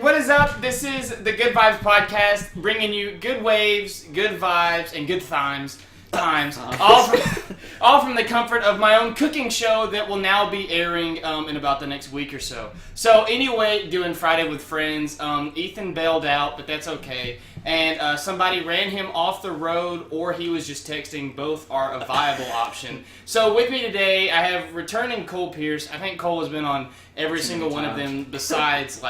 What is up? This is the Good Vibes Podcast, bringing you good waves, good vibes, and good times, all from the comfort of my own cooking show that will now be airing in about the next week or so. So anyway, doing Friday with Friends. Ethan bailed out, but that's okay. And somebody ran him off the road, or he was just texting. Both are a viable option. So with me today, I have returning Cole Pierce. I think Cole has been on every single one of them besides,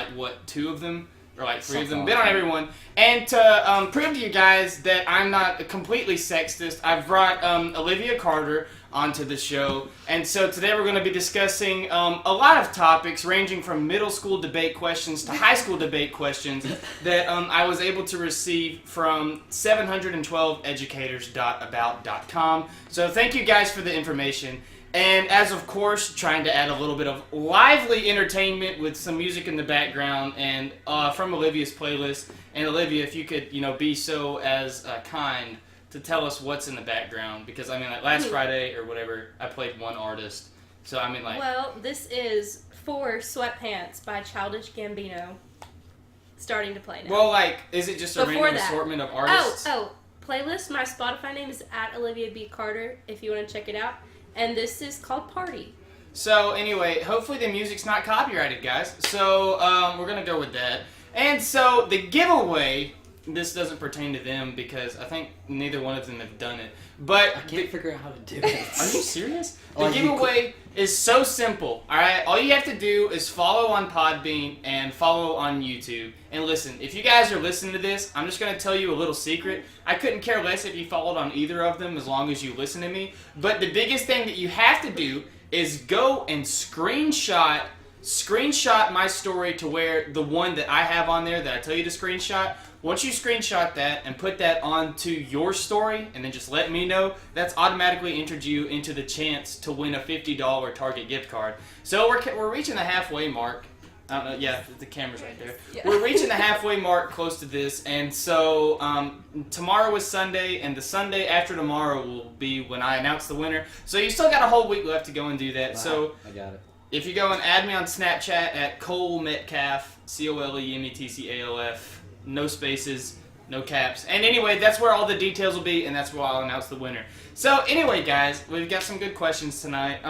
two of them? Or three of them. Been on every one. And to prove to you guys that I'm not completely sexist, I've brought Olivia Carter onto the show. And so today we're going to be discussing a lot of topics ranging from middle school debate questions to high school debate questions that I was able to receive from 712educators.about.com. So thank you guys for the information. And as of course, trying to add a little bit of lively entertainment with some music in the background and from Olivia's playlist. And Olivia, if you could, be so as kind to tell us what's in the background, because last Friday or whatever, I played one artist. So Well, this is 4 Sweatpants by Childish Gambino. Starting to play now. Well, is it just a random assortment of artists? Oh, playlist. My Spotify name is @OliviaB.Carter. If you want to check it out. And this is called Party. So anyway, hopefully the music's not copyrighted, guys. So we're going to go with that. And so the giveaway, this doesn't pertain to them because I think neither one of them have done it. But I can't figure out how to do it. Are you serious? The giveaway is so simple, alright? All you have to do is follow on Podbean and follow on YouTube. And listen, if you guys are listening to this, I'm just going to tell you a little secret. I couldn't care less if you followed on either of them as long as you listen to me. But the biggest thing that you have to do is go and screenshot my story to where the one that I have on there that I tell you to screenshot. Once you screenshot that and put that onto your story and then just let me know, that's automatically entered you into the chance to win a $50 Target gift card. So we're reaching the halfway mark. I don't know, yeah, the camera's right there. Yeah. We're reaching the halfway mark close to this, and so tomorrow is Sunday, and the Sunday after tomorrow will be when I announce the winner. So you still got a whole week left to go and do that. Wow, so I got it. If you go and add me on Snapchat at Cole Metcalf, ColeMetcalf, no spaces, no caps. And anyway, that's where all the details will be, and that's where I'll announce the winner. So anyway, guys, we've got some good questions tonight.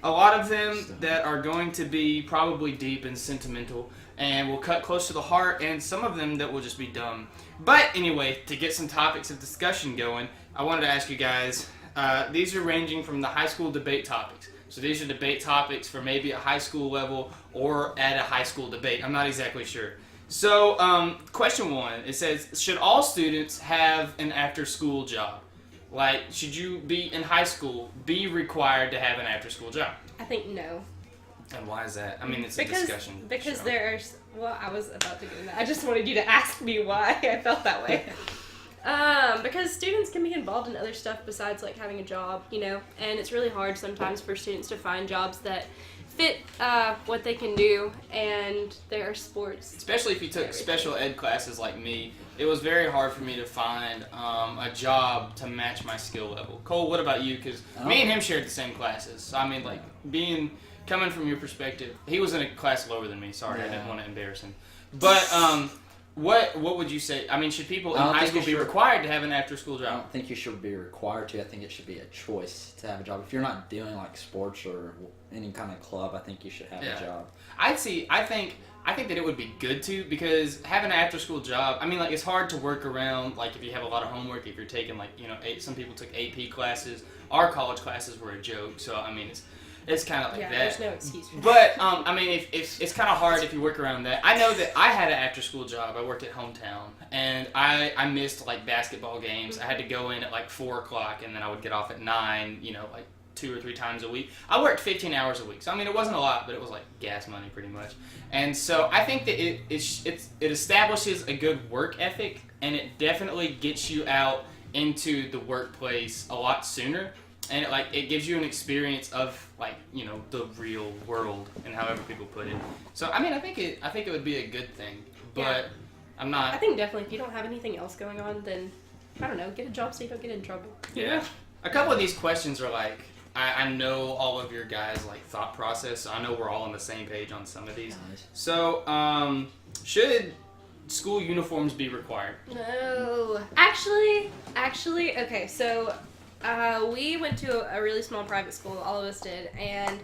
A lot of them that are going to be probably deep and sentimental, and will cut close to the heart, and some of them that will just be dumb. But anyway, to get some topics of discussion going, I wanted to ask you guys, these are ranging from the high school debate topics. So these are debate topics for maybe a high school level or at a high school debate. I'm not exactly sure. So, question 1, it says, should all students have an after-school job? Should you be in high school, be required to have an after-school job? I think no. And why is that? It's a discussion. Because I was about to get into that. I just wanted you to ask me why I felt that way. Because students can be involved in other stuff besides, having a job, and it's really hard sometimes for students to find jobs that fit what they can do, and there are sports. Especially if you took special ed classes like me, it was very hard for me to find a job to match my skill level. Cole, what about you? Because me and him shared the same classes. So, coming from your perspective, he was in a class lower than me. Sorry, I didn't want to embarrass him. But what would you say? Should people in high school be required to have an after-school job? I don't think you should be required to. I think it should be a choice to have a job. If you're not doing sports or any kind of club, I think you should have a job. I think that it would be good to, because having an after-school job, it's hard to work around, if you have a lot of homework, if you're taking, some people took AP classes. Our college classes were a joke, so, it's kind of that. There's no excuse for that. But, if it's kind of hard if you work around that. I know that I had an after-school job. I worked at Hometown, and I missed, basketball games. I had to go in at, 4 o'clock, and then I would get off at 9, 2 or 3 times a week. I worked 15 hours a week. So, it wasn't a lot, but it was gas money pretty much. And so I think that it establishes a good work ethic, and it definitely gets you out into the workplace a lot sooner. And it gives you an experience of the real world, and however people put it. So I think it would be a good thing. But I'm not. I think definitely if you don't have anything else going on, then I don't know, get a job so you don't get in trouble. Yeah. A couple of these questions are I know all of your guys' thought process, so I know we're all on the same page on some of these. Nice. So, should school uniforms be required? No. Actually, okay, so we went to a really small private school, all of us did, and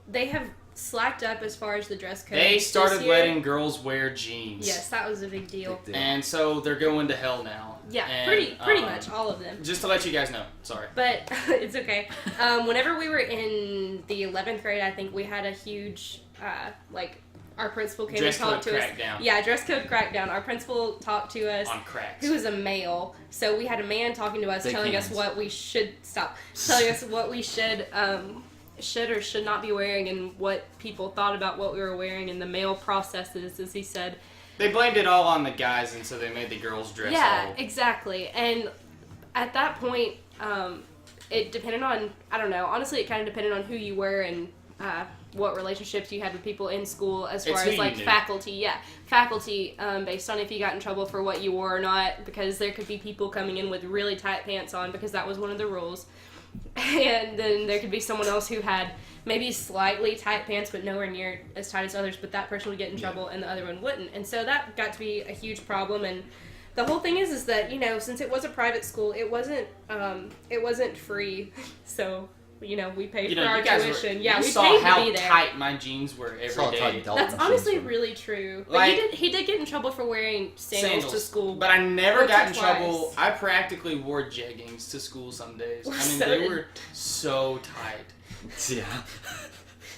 they have slacked up as far as the dress code. They this started year. letting girls wear jeans. Yes, that was a big deal. And so they're going to hell now. Yeah, And, pretty much all of them. Just to let you guys know. Sorry. But it's okay. Whenever we were in the 11th grade, I think we had a huge, our principal came Dress and talked code to us. crackdown. Yeah, dress code crackdown. Our principal talked to us. On cracks. Who was a male. So we had a man talking to us, Big telling us hands. what we should telling us what we should or should not be wearing, and what people thought about what we were wearing, and the male processes, as he said. They blamed it all on the guys, and so they made the girls dress Yeah, all. exactly. And at that point, it depended on, I don't know, honestly, it kind of depended on who you were and what relationships you had with people in school as far It's who as, you like, knew. faculty, based on if you got in trouble for what you wore or not, because there could be people coming in with really tight pants on, because that was one of the rules. And then there could be someone else who had maybe slightly tight pants, but nowhere near as tight as others, but that person would get in trouble and the other one wouldn't. And so that got to be a huge problem. And the whole thing is that, you know, since it was a private school, it wasn't free. So, you know, we paid for our tuition. You we saw paid how to be there. tight my jeans were every Saw how day. tight Dalton's That's honestly jeans were. really true. But Like- he did get in trouble for wearing sandals to school. But I never Once got or in trouble. twice. I practically wore jeggings to school some days. I mean, So they did- were so tight. Yeah.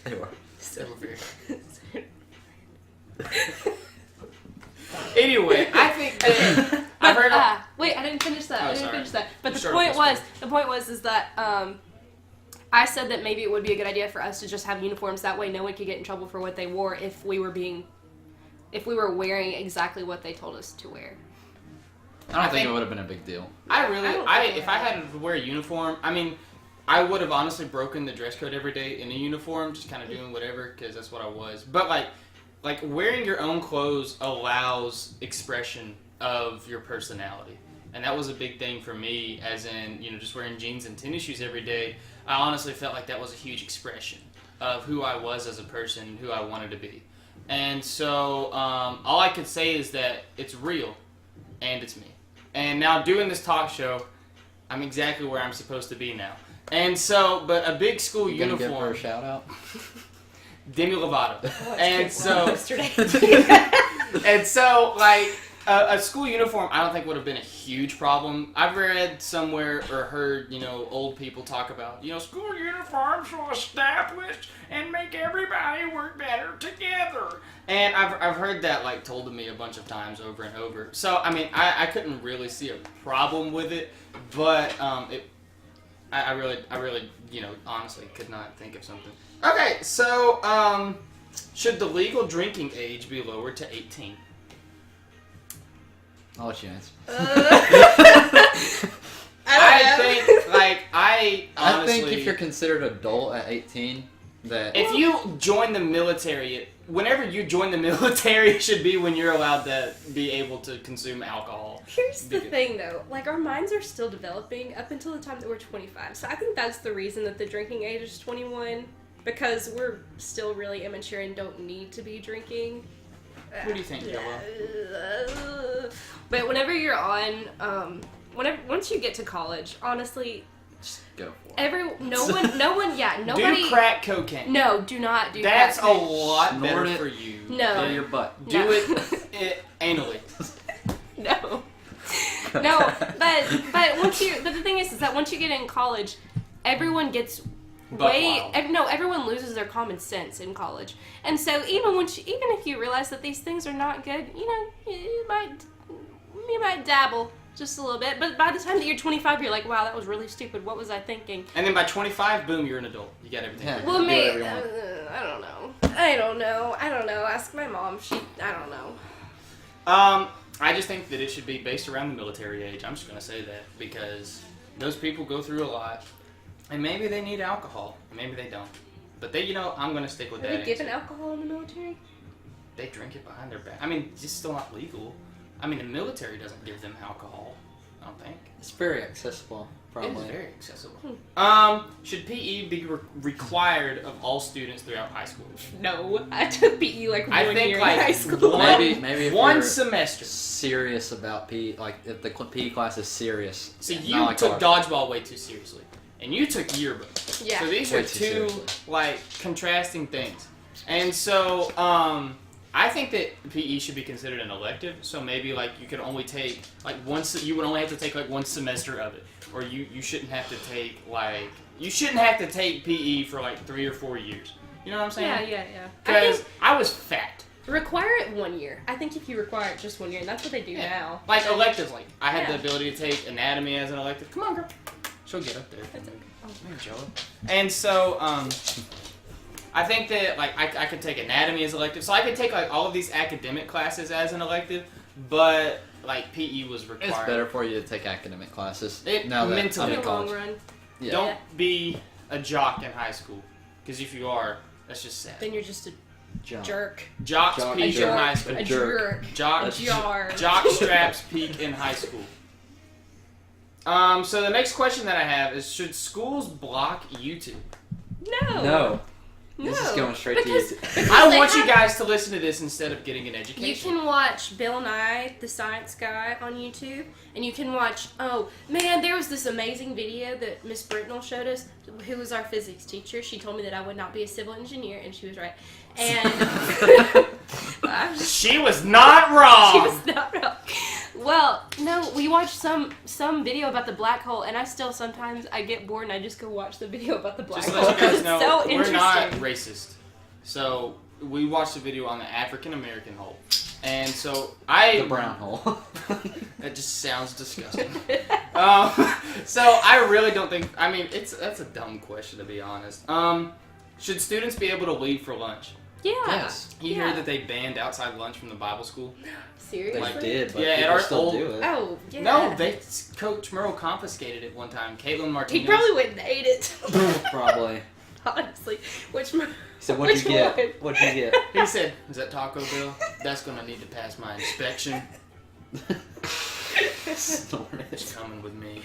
They were. They were very. Anyway, I think that I've heard. Wait, I didn't finish that. Oh, I didn't sorry. finish that. But You the started point this was is that I said that maybe it would be a good idea for us to just have uniforms. That way, no one could get in trouble for what they wore if we were wearing exactly what they told us to wear. I don't think think- it would have been a big deal. I don't think if I had to wear a uniform, I mean, I would have honestly broken the dress code every day in a uniform, just kind of doing whatever, because that's what I was. But like wearing your own clothes allows expression of your personality, and that was a big thing for me. As in, you know, just wearing jeans and tennis shoes every day, I honestly felt like that was a huge expression of who I was as a person, who I wanted to be. And so all I could say is that it's real, and it's me. And now doing this talk show, I'm exactly where I'm supposed to be now. And so, but a big school You gonna give her uniform, a shout out? Demi Lovato. I watched And Kids so, yesterday. and so, like, a school uniform, I don't think would have been a huge problem. I've read somewhere or heard, you know, old people talk about, you know, school uniforms will establish and make everybody work better together. And I've heard that, like, told to me a bunch of times over and over. So, I mean, I couldn't really see a problem with it, but I really, you know, honestly could not think of something. Okay, so, should the legal drinking age be lowered to 18? I'll let you answer. I think, like, I honestly... I think if you're considered adult at 18, that... If you join the military, whenever you join the military, it should be when you're allowed to be able to consume alcohol. Here's the Because- thing, though. Like, our minds are still developing up until the time that we're 25. So I think that's the reason that the drinking age is 21, because we're still really immature and don't need to be drinking. What do you think, Yellow? But whenever you're on, once you get to college, honestly, Just go for it. nobody. Do crack cocaine. No, do not do That's crack. a lot Snort better it. for you. No. In your butt. Do No. it anally. No. No, but the thing is that once you get in college, everyone gets Buck wild. everyone loses their common sense in college, and so even if you realize that these things are not good, you know, you might dabble just a little bit, but by the time that you're 25, you're like, wow, that was really stupid. What was I thinking? And then by 25, boom, you're an adult. You got everything. Yeah. figured Well, out. do me, whatever you want. I don't know. Ask my mom. I don't know. I just think that it should be based around the military age. I'm just going to say that because those people go through a lot, and maybe they need alcohol, maybe they don't. But they, you know, I'm going to stick with Are that. they given answer. alcohol in the military? They drink it behind their back. I mean, it's still not legal. I mean, the military doesn't give them alcohol. I don't think. It's very accessible. Probably. It is very accessible. Should PE be required of all students throughout high school? No, I took PE like I one think year like in high school. Maybe if one you're semester. serious about PE, like if the PE class is serious. See, not you like took ours. dodgeball way too seriously, and you took yearbook. Yeah. So these Way are too two seriously. like contrasting things, and so I think that PE should be considered an elective. So maybe like you could only take like once. You would only have to take like one semester of it, or you shouldn't have to take PE for like 3 or 4 years. You know what I'm saying? Yeah. I Because think I was fat. require it 1 year. I think if you require it just 1 year, and that's what they do now. Like electives, like I had Yeah. the ability to take anatomy as an elective. Come on, girl. She'll get up there. That's okay. Man, Joey. And so, I think that like I could take anatomy as elective, so I could take like all of these academic classes as an elective, but like PE was required. It's better for you to take academic classes. It now that mentally- I'm In in the long college. run, Yeah. Don't be a jock in high school, because if you are, that's just sad. then you're just a Jump. jerk. Jocks Jock- peak a in high jerk. school. A jerk. jerk. Jock, A jar. jock straps peak in high school. So the next question that I have is: should schools block YouTube? No. No. No. This is going straight because, to you. because I they want you have- guys to listen to this instead of getting an You education. can watch Bill Nye, the Science Guy, on YouTube, and you can watch. Oh man, there was this amazing video that Miss Britnell showed us, who was our physics teacher. She told me that I would not be a civil engineer, and she was right. And I was just, She was not wrong. she was not wrong. Well, no, we watched some video about the black hole, and I still sometimes I get bored and I just go watch the video about the black Just to hole. let you guys It's know, so we're interesting. not racist. So we watched a video on the African American hole, and so The brown hole. that just sounds disgusting. So I really don't think. I mean, that's a dumb question to be honest. Should students be able to leave for lunch? Yeah. Yes. You Yeah. heard that they banned outside lunch from the Bible school? Seriously. They did, but Yeah, at people our still old- do it. Oh, yeah. No, Coach Merle confiscated it one time. Caitlin Martinez. He probably went and ate it. Probably. Honestly, which He said, "What'd you Which get? one? What'd you get?" He said, "Is that Taco Bell? That's gonna need to pass my inspection. Snort It's it. coming with me."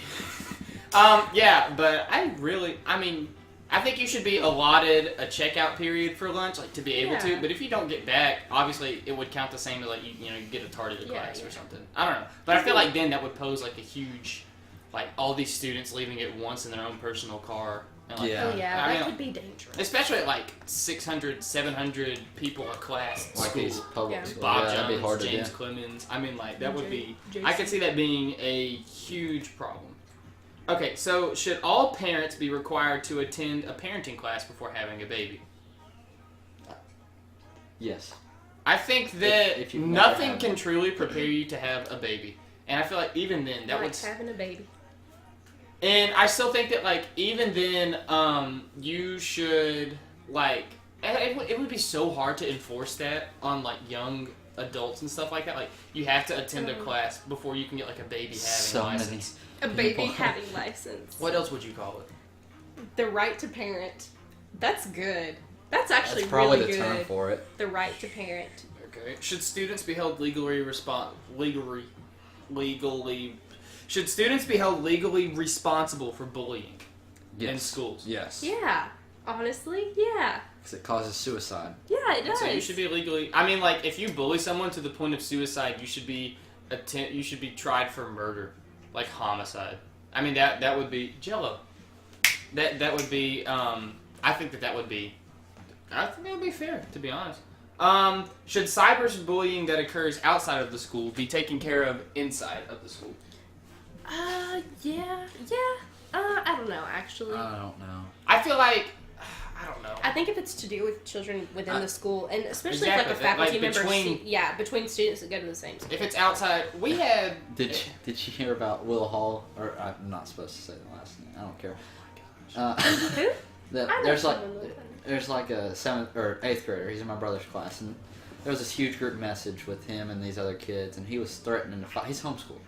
Yeah, but I think you should be allotted a checkout period for lunch, like to be able to. Yeah. But if you don't get back, obviously it would count the same as like you get a tardy to Yeah, class yeah. or something. I don't know, but I feel like then that would pose like a huge, like all these students leaving at once in their own personal car. And, like, Yeah. Oh yeah, I that mean, could be dangerous. especially at like 600, 700 people a class at Like school. these public Yeah. schools. Bob yeah, that'd be hard Jones, to James do. Clemens. I mean, like that would be. Jason. I could see that being a huge problem. Okay, so should all parents be required to attend a parenting class before having a baby? Yes. I think that if you've never nothing had can one. truly prepare you to have a baby, and I feel like even then that like would. having a baby. And I still think that like even then, you should like it would be so hard to enforce that on like young adults and stuff like that. Like you have to attend a class before you can get like a baby having So license. A baby People. having license. What else would you call it? The right to parent. That's good. That's actually That's probably really the term good. for it. The right to parent. Okay. Should students be held legally Should students be held legally responsible for bullying in schools? Yes. Yeah. Honestly, yeah. Because it causes suicide. Yeah, it does. So you should be legally. I mean, like if you bully someone to the point of suicide, you should be tried for murder, like homicide. I mean that would be Jello. That would be. I think that would be. I think that would be fair, to be honest. Should cyberbullying that occurs outside of the school be taken care of inside of the school? Yeah. I don't know, actually. I don't know. I feel like I don't know. I think if it's to do with children within the school, and especially Exactly, if like a faculty like member, between- between students that go to the same school. If it's outside, we had. Did you hear about Will Hall? Or I'm not supposed to say the last name. I don't care. Who? That I know there's like someone like that. there's like a 7th or 8th grader. He's in my brother's class, and there was this huge group message with him and these other kids, and he was threatening to fight. He's homeschooled.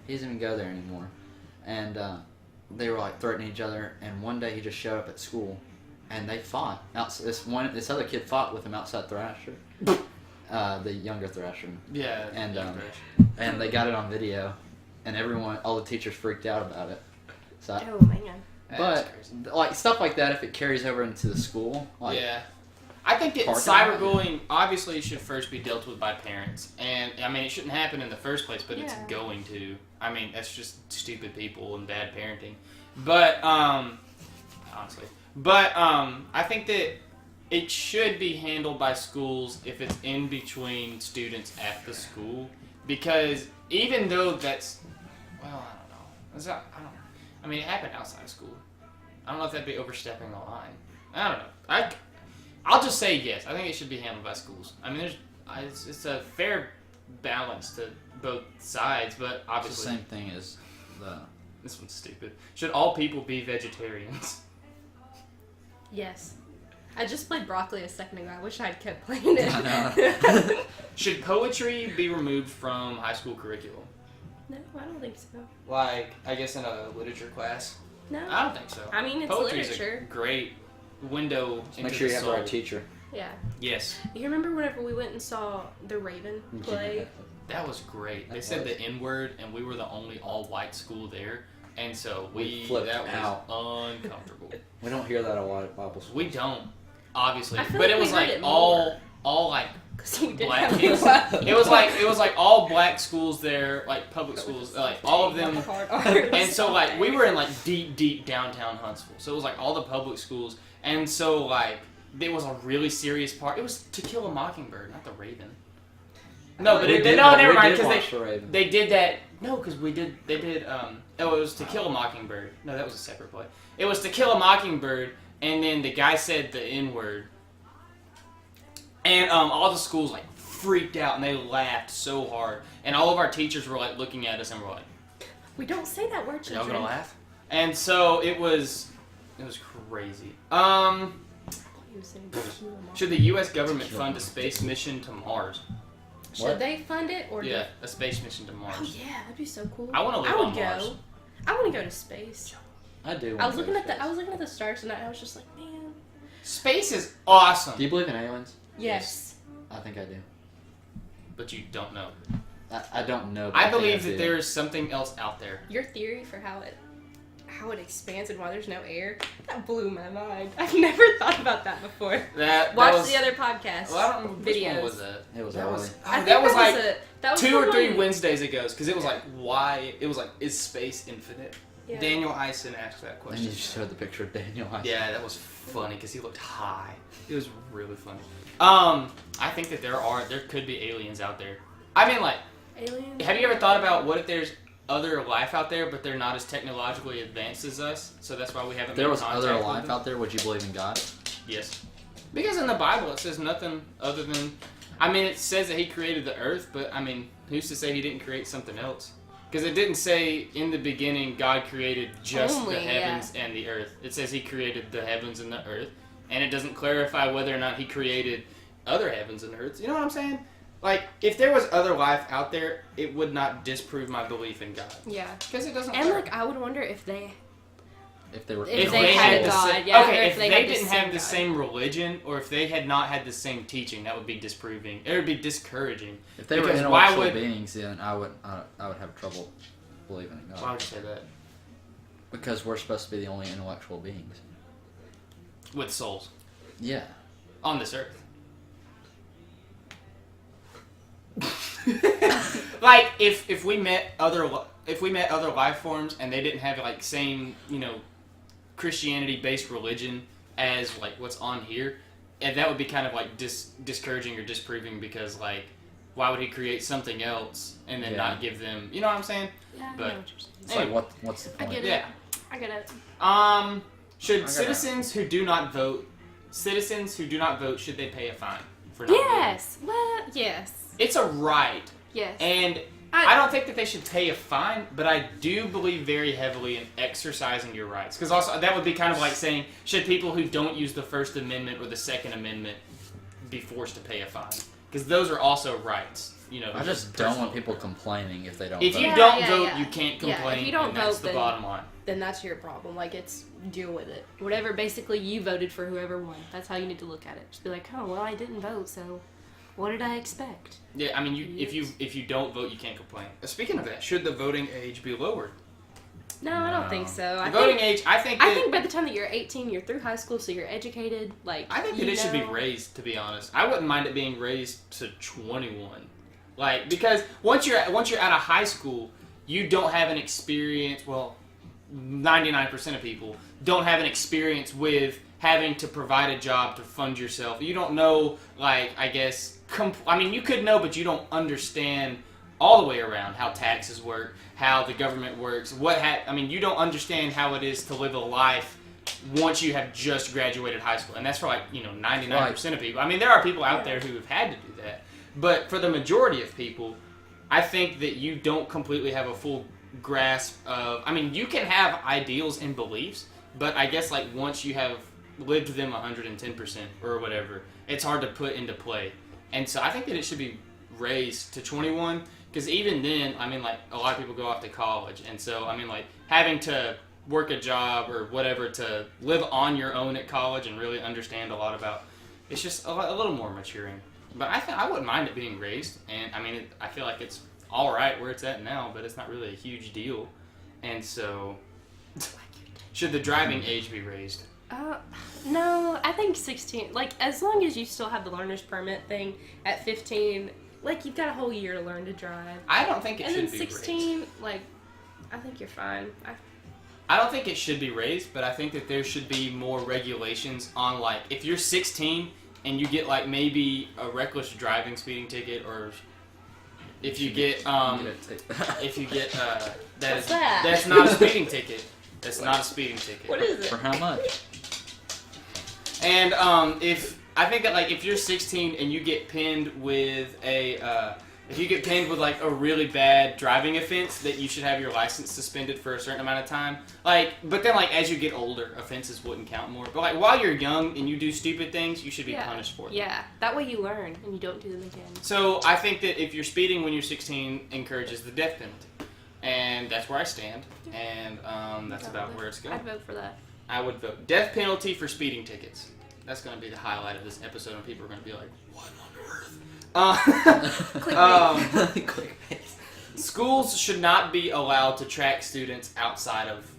He doesn't even go there anymore, and they were like threatening each other. And one day he just showed up at school, and they fought. This other kid fought with him outside Thrasher, the younger Thrasher, Yeah. And, and they got it on video, and all the teachers freaked out about it. So, Oh man. That's but crazy. like stuff like that, if it carries over into the school, like Yeah. I think that Parking cyberbullying obviously should first be dealt with by parents. And, I mean, it shouldn't happen in the first place, but it's Yeah. going to. I mean, that's just stupid people and bad parenting. But, honestly. But, I think that it should be handled by schools if it's in between students at the school. Because even though that's, well, I don't know. I mean, it happened outside of school. I don't know if that'd be overstepping the line. I don't know. I'll just say yes. I think it should be handled by schools. I mean, it's a fair balance to both sides, but it's the obviously same thing as the. this one's stupid. Should all people be vegetarians? Yes. I just played broccoli a second ago. I wish I'd kept playing it. I know. Should poetry be removed from high school curriculum? No, I don't think so. Like, I guess in a literature class? No. I don't think so. I mean, it's Poetry's literature. a great window into Make sure the you have soul. the right teacher. Yeah. Yes, You remember whenever we went and saw The Raven play? that was great. They That said was. the N word, and we were the only all-white school there, and so We flipped that was out. uncomfortable. We don't hear that a lot at Bible school. We don't, obviously, I feel but like it was we heard like it all like Because we didn't black have kids. any It was like all black schools there, like public schools, like all of them. And so like we were in like deep downtown Huntsville, so it was like all the public schools, and so like it was a really serious part. It was To Kill a Mockingbird, not The Raven. No, but never mind, because they did that. No, because they did. It was To Kill a Mockingbird. No, that was a separate play. It was To Kill a Mockingbird, and then the guy said the N word, and all the schools like freaked out and they laughed so hard, and all of our teachers were like looking at us and were like, We don't say that word, "Y'all children. gonna laugh?" And so it was crazy. Should the U.S. government fund a space mission to Mars? Should What? they fund it or Yeah, a space mission to Mars. Oh yeah, that'd be so cool. I want to live I would on go. Mars. I want to go to space. I do. I was looking at the stars tonight. And I was just like, man. Space is awesome, Do you believe in aliens? Yes. I think I do. but you don't know. I don't know. But I think believe do. that there is something else out there. Your theory for how it expands and why there's no air, that blew my mind. I've never thought about that before. That Watch was, the other podcast. Well, I don't remember which videos. one was that. It was That early. was, I think that was like that was 2 the or 3 one- Wednesdays ago, because it was like, why? It was like, is space infinite? Yeah. Daniel Eisen asked that And question. you just showed the picture of Daniel. Yeah, that was funny because he looked high. It was really funny. I think that there could be aliens out there. I mean, like, Aliens. have you ever thought about what if there's other life out there, but they're not as technologically advanced as us, so that's why we haven't If there made was contact other with life them? out there, would you believe in God? Yes. Because in the Bible it says nothing other than, I mean, it says that he created the earth, but I mean, who's to say he didn't create something else? Because it didn't say in the beginning God created just Only, the heavens and the earth. It says he created the heavens and the earth, and it doesn't clarify whether or not he created other heavens and earths. You know what I'm saying? Like, if there was other life out there, it would not disprove my belief in God. Yeah. Because it doesn't. And clarify. like, I would wonder if they. If they were. If they had the God, same, yeah, okay, or if if they, they had the didn't same have the God. same religion, or if they had not had the same teaching, that would be disproving. It would be discouraging. If they were because why intellectual would- beings, then I would have trouble believing in God. Why would you say that? Because we're supposed to be the only intellectual beings. With souls Yeah. on this earth. Like if we met other life forms and they didn't have like same Christianity based religion as like what's on here, and that would be kind of like discouraging or disproving, because like why would he create something else and then Yeah. not give them, you know what I'm saying? Yeah, But- I know what you're saying. It's Anyway. like what's the I point? get it. Yeah. I get it. Should gotta- citizens who do not vote should they pay a fine for not voting? Yes. Well, yes. It's a right. Yes. And I don't think that they should pay a fine, but I do believe very heavily in exercising your rights. Because also, that would be kind of like saying, should people who don't use the First Amendment or the Second Amendment be forced to pay a fine? Because those are also rights. I just don't want people complaining if they don't If vote. you Yeah, don't yeah, vote, yeah. you can't Yeah, if complain, you don't and that's vote, the then- bottom line. Then that's your problem. Like, it's deal with it. Whatever. Basically, you voted for whoever won. That's how you need to look at it. Just be like, oh well, I didn't vote, so what did I expect? Yeah, I mean, if you don't vote, you can't complain. Speaking of that, should the voting age be lowered? No, I don't think so. The voting age, I think by the time that you're 18, you're through high school, so you're educated. Like, I think that it should be raised, to be honest. I wouldn't mind it being raised to 21. Like, because once you're out of high school, you don't have an experience, well, 99% of people don't have an experience with having to provide a job to fund yourself. You don't know, like, I guess, you could know, but you don't understand all the way around how taxes work, how the government works, you don't understand how it is to live a life once you have just graduated high school. And that's for, 99% of people. There are people out there who have had to do that. But for the majority of people, I think that you don't completely have a full grasp of, you can have ideals and beliefs, but I guess, once you have lived them 110% or whatever, it's hard to put into play. And so I think that it should be raised to 21, because even then, a lot of people go off to college, and so, having to work a job or whatever to live on your own at college and really understand a lot about, it's just a little more maturing. But I wouldn't mind it being raised, and I feel like it's all right where it's at now, but it's not really a huge deal. And so, should the driving age be raised? No, I think 16. As long as you still have the learner's permit thing at 15, you've got a whole year to learn to drive. I don't think it should be raised. And then 16, I think you're fine. I don't think it should be raised, but I think that there should be more regulations on, if you're 16 and you get, maybe a reckless driving speeding ticket, or if you get, that's not a speeding ticket. That's not a speeding ticket. What is it? For how much? And I think that if you're 16 and you get pinned with a really bad driving offense, that you should have your license suspended for a certain amount of time. But then as you get older, offenses wouldn't count more. But while you're young and you do stupid things, you should be punished for them. Yeah, that way you learn and you don't do them again. So I think that if you're speeding when you're 16, encourages the death penalty. And that's where I stand, and that's about where it's going. I'd vote for that. I would vote death penalty for speeding tickets. That's going to be the highlight of this episode, and people are going to be like, "What on earth?" Clickbait. Schools should not be allowed to track students outside of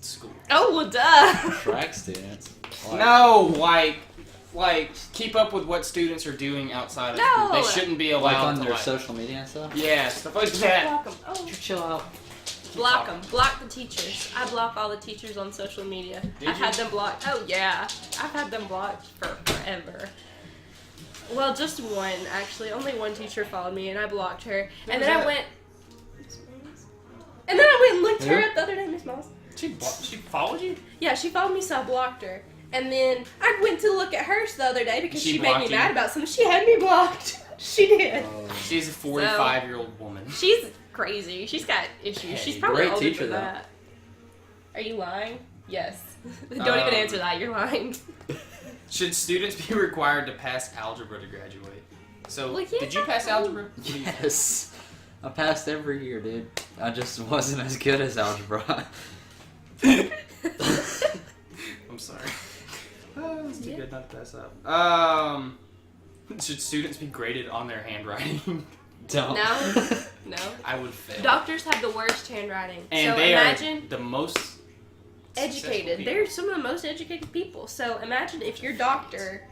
school. Oh, well, duh. Track students. No, keep up with what students are doing outside of school. They shouldn't be allowed on to their social media and stuff? Yeah, stuff like that. Block them. Oh. Chill out. Block them. Block the teachers. I block all the teachers on social media. I've had them blocked. Oh, yeah. I've had them blocked for forever. Well, just one, actually. Only one teacher followed me, and I blocked her. And then I went... And then I went and looked her up the other day, Miss Moss. She followed you? Yeah, she followed me, so I blocked her. And then I went to look at hers the other day because she made me mad about something. She had me blocked. She did. She's a 45-year-old woman. She's crazy. She's got issues. Hey, She's probably great older teacher, than though. that. Are you lying? Yes. Don't even answer that. You're lying. Should students be required to pass algebra to graduate? So, Well, yeah. did you pass algebra? Yes. I passed every year, dude. I just wasn't as good as algebra. I'm sorry. It's too good not to pass up. Should students be graded on their handwriting? Don't. No. I would fail. Doctors have the worst handwriting. And so they imagine are the most educated. They're some of the most educated people. So imagine if your doctor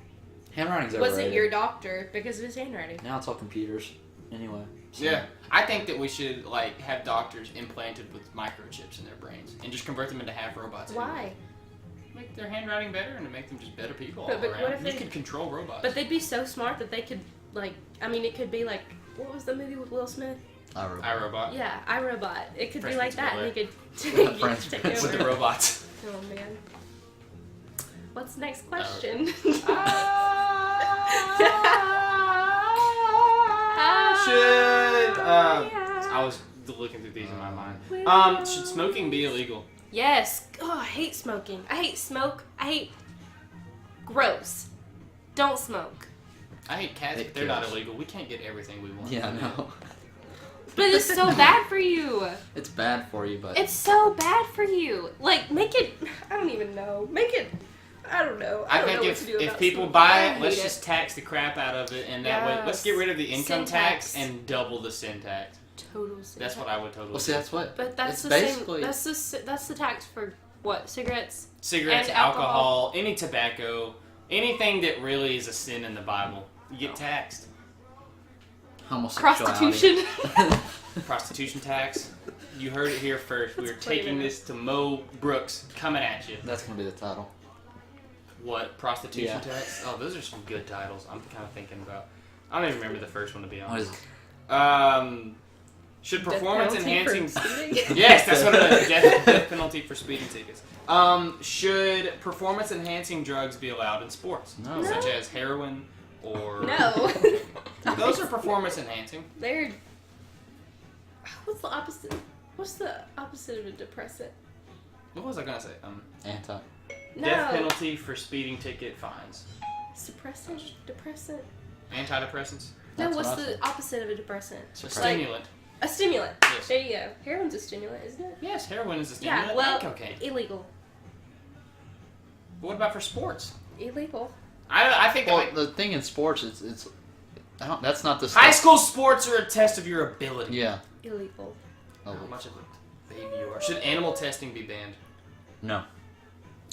Handwriting's wasn't overrated. your doctor because of his handwriting. Now it's all computers. Anyway. So. Yeah, I think that we should have doctors implanted with microchips in their brains and just convert them into half robots. Why? Anyway. Make their handwriting better and to make them just better people But all what around. if You they- could control robots. But they'd be so smart that they could it could be what was the movie with Will Smith? iRobot. Yeah, iRobot. It could Fresh be like Prince that. of And he could Friends take Prince With over. the robots. Oh man. What's the next question? I was looking through these in my mind. Should smoking be illegal? Yes. Oh, I hate smoking. I hate smoke. I hate gross. Don't smoke. I hate cats, but they're not illegal. We can't get everything we want. Yeah, no. But it's so bad for you. It's bad for you, but... It's so bad for you. Make it... I don't even know. Make it... I don't know. I don't think know what to do if about people smoking. buy I it, let's hate just tax the crap out of it, and that way, let's Yes. get rid of the income Sin tax tax. and double the sin tax. total city That's tax. what I would totally. Well, see, that's what. But that's it's the basically. same. That's the tax for what? Cigarettes. Cigarettes, and alcohol, any tobacco, anything that really is a sin in the Bible, you get taxed. Homosexuality. Prostitution. Prostitution tax. You heard it here first. We are Let's put it taking in. this to Mo Brooks, coming at you. That's gonna be the title. What, prostitution Yeah. tax? Oh, those are some good titles. I'm kind of thinking about. I don't even remember the first one, to be What is honest. it? Should Death performance penalty for enhancing? speeding? Yes, that's what it is. Death penalty for speeding tickets. Should performance enhancing drugs be allowed in sports, No. such as heroin or? No. Those are performance enhancing. They're. What's the opposite? What's the opposite of a depressant? What was I gonna say? Anti. No. Death penalty for speeding ticket fines. Suppressant? Depressant? Antidepressants. No, That's what's what I the said. opposite of a depressant? A Like- stimulant. A stimulant. Yes. There you go. Heroin's a stimulant, isn't it? Yes, heroin is a stimulant. Yeah, well, and cocaine. illegal. But what about for sports? Illegal. I think that Well, like, the thing in sports is it's. I don't, that's not the. high stuff- school sports are a test of your ability. Yeah. Illegal. Oh, How much of a baby you are. Should animal testing be banned? no.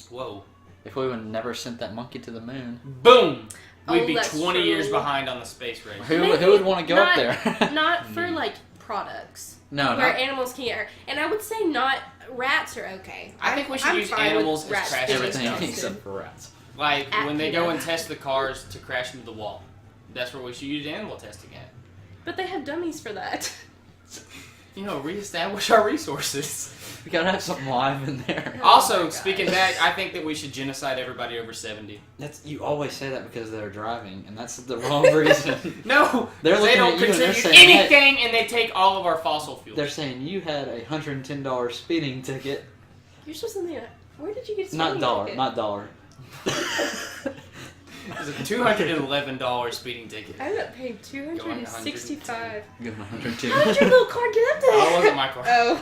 Whoa. If we would never sent that monkey to the moon, Boom! We'd Oh, be that's 20 years true. behind on the space race. who Maybe would want to go not- up there? Not for Me. like products No, where not. animals can get hurt. And I would say not rats are okay. I think we should I'm use fine with animals as rats crash being Everything tested. tested. except for rats. Like when they go Acura. and test the cars to crash into the wall. That's where we should use animal testing at. But they have dummies for that. You know, reestablish our resources. We gotta have something live in there. Oh Also, my speaking gosh. back, I think that we should genocide everybody over 70. That's you always say that because they're driving, and that's the wrong reason. No, They're they looking don't at you and they're contribute saying, anything, and they take all of our fossil fuels. They're saying you had a $110 speeding ticket. You're supposed to think, where did you get Not speeding dollar, ticket? not dollar. It's a $211 speeding ticket. I ended up paying $265. Going 110. How did your little car get up there? Oh, it wasn't my car. Oh.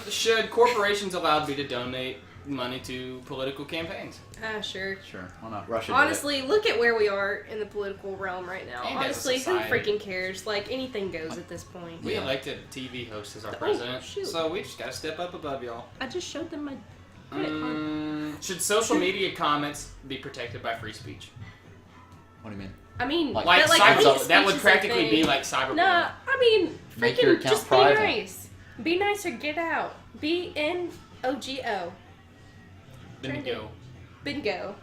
Should corporations allowed be to donate money to political campaigns? Sure. Sure, why not? Russia. Honestly, look at where we are in the political realm right now. And as a Honestly, who society. freaking cares? Like, anything goes at this point. We Yeah. elected a TV host as our Oh, president, shoot. so we just gotta step up above y'all. I just showed them my credit card. Should social media comments be protected by free speech? What do you mean? I mean, Like Like, but, cyber, hate that would speech is a practically be thing. like cyberbullying. Nah, I mean, Make your freaking account just private. be nice. Be nice or get out. BNOGO. Bingo. Bingo.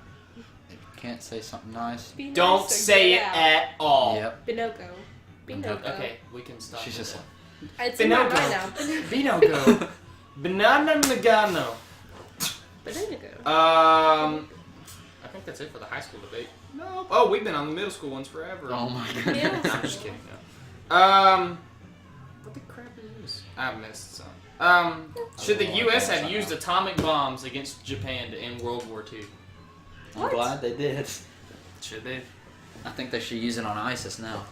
Can't say something nice. Be nice Don't or say it get out. at all. Yep. Binogo. Binogo. Okay, we can stop. She's with just that. It's in my Binogo. mind now. Binogo. Banana Nagano. Binogo. I think that's it for the high school debate. No. Oh, we've been on the middle school ones forever. Oh my Yeah. goodness. I'm just kidding. No. What the crap is this? I missed some. Should the Oh, U.S. okay, have used atomic bombs against Japan to end World War II? I'm What? glad they did. Should they? I think they should use it on ISIS now.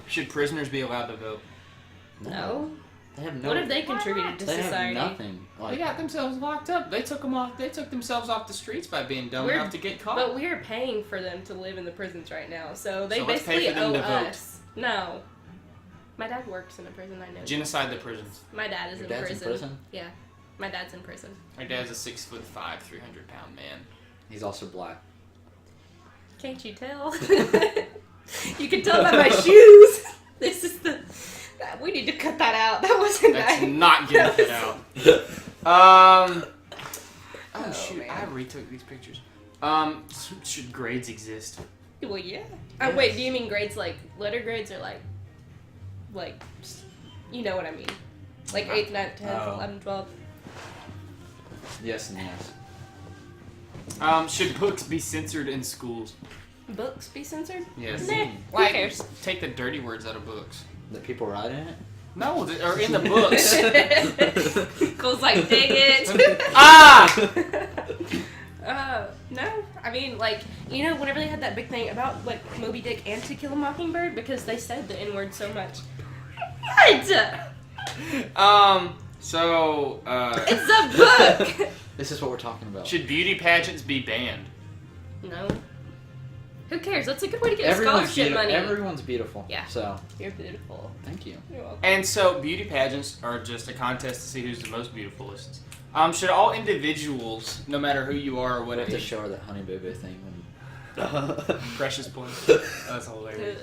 Should prisoners be allowed to vote? No. They have no. What have they contributed to They society? have nothing. They Like, got themselves locked up. They took them off. They took themselves off the streets by being dumb We're- enough to get caught. But we're paying for them to live in the prisons right now, so they So let's pay basically for them owe to vote. us. No. My dad works in a prison, I know. Genocide the prisons. My dad is Your in dad's prison. in prison? Yeah. My dad's in prison. My dad's a 6'5", 300-pound man. he's also black. Can't you tell? You can tell by my shoes. This is the. We need to cut that out. That wasn't That's nice. not getting it That out. Oh, Oh, shoot! man. I retook these pictures. Should grades exist? Well, yeah. Oh, wait, do you mean grades like letter grades or like, you know what I mean? Like 8th, 9th, 10th, Oh. 11th, 12th. Yes and yes. Should books be censored in schools? Books be censored? Yes. Nah, Like, who cares? take the dirty words out of books. That people write in it. No, or in the books. Cole's like, dang it. Ah! No. I mean, like, you know, whenever they had that big thing about, like, Moby Dick and To Kill a Mockingbird, because they said the N-word so much. What? So, It's a book! This is what we're talking about. should beauty pageants be banned? No. Who cares? That's a good way to get Everyone's scholarship beautiful. money. Everyone's beautiful. Yeah. So You're beautiful. thank you. You're welcome. And so, beauty pageants are just a contest to see who's the most beautifulest. Should all individuals, no matter who you are or what I have it to is, show her that Honey Boo Boo thing. precious points. That's hilarious.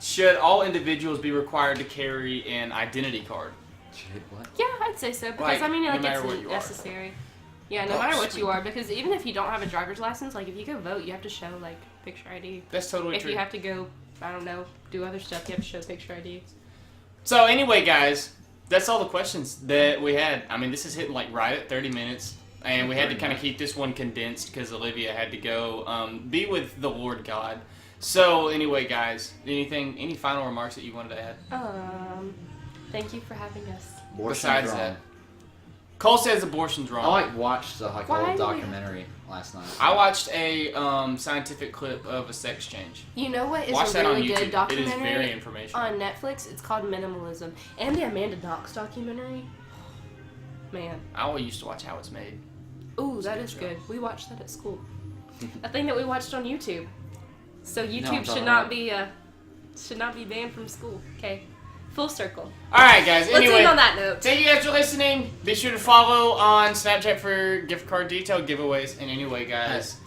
Should all individuals be required to carry an identity card? Shit, what? Yeah, I'd say so because Like, I mean, no like matter it's what you are. necessary. Yeah, no Oh, matter what sweet. you are, because even if you don't have a driver's license, like if you go vote, you have to show like picture ID. That's totally If true. you have to go, I don't know, do other stuff, you have to show picture ID. So anyway, guys, that's all the questions that we had. I mean, this is hitting like right at 30 minutes, and we had to kind of keep this one condensed because Olivia had to go be with the Lord God. So anyway, guys, any final remarks that you wanted to add? Thank you for having us. Abortion's Besides wrong. that, Cole says abortion's wrong. I watched the Why whole do we- documentary last night. I watched a scientific clip of a sex change. You know what is Watch a that on really YouTube. good It documentary is very informational. on Netflix? It's called Minimalism, and the Amanda Knox documentary. Man, I always used to watch How It's Made. ooh, that good is show. good. We watched that at school. A thing that we watched on YouTube. So I'm YouTube talking should not be banned from school. Okay, full circle. All right, guys. Let's Anyway, end on that note. thank you guys for listening. Be sure to follow on Snapchat for gift card detail giveaways. And anyway, guys,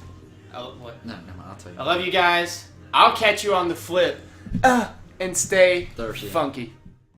what? No, I'll tell you. I love you guys. I'll catch you on the flip. And stay Thirsty. funky.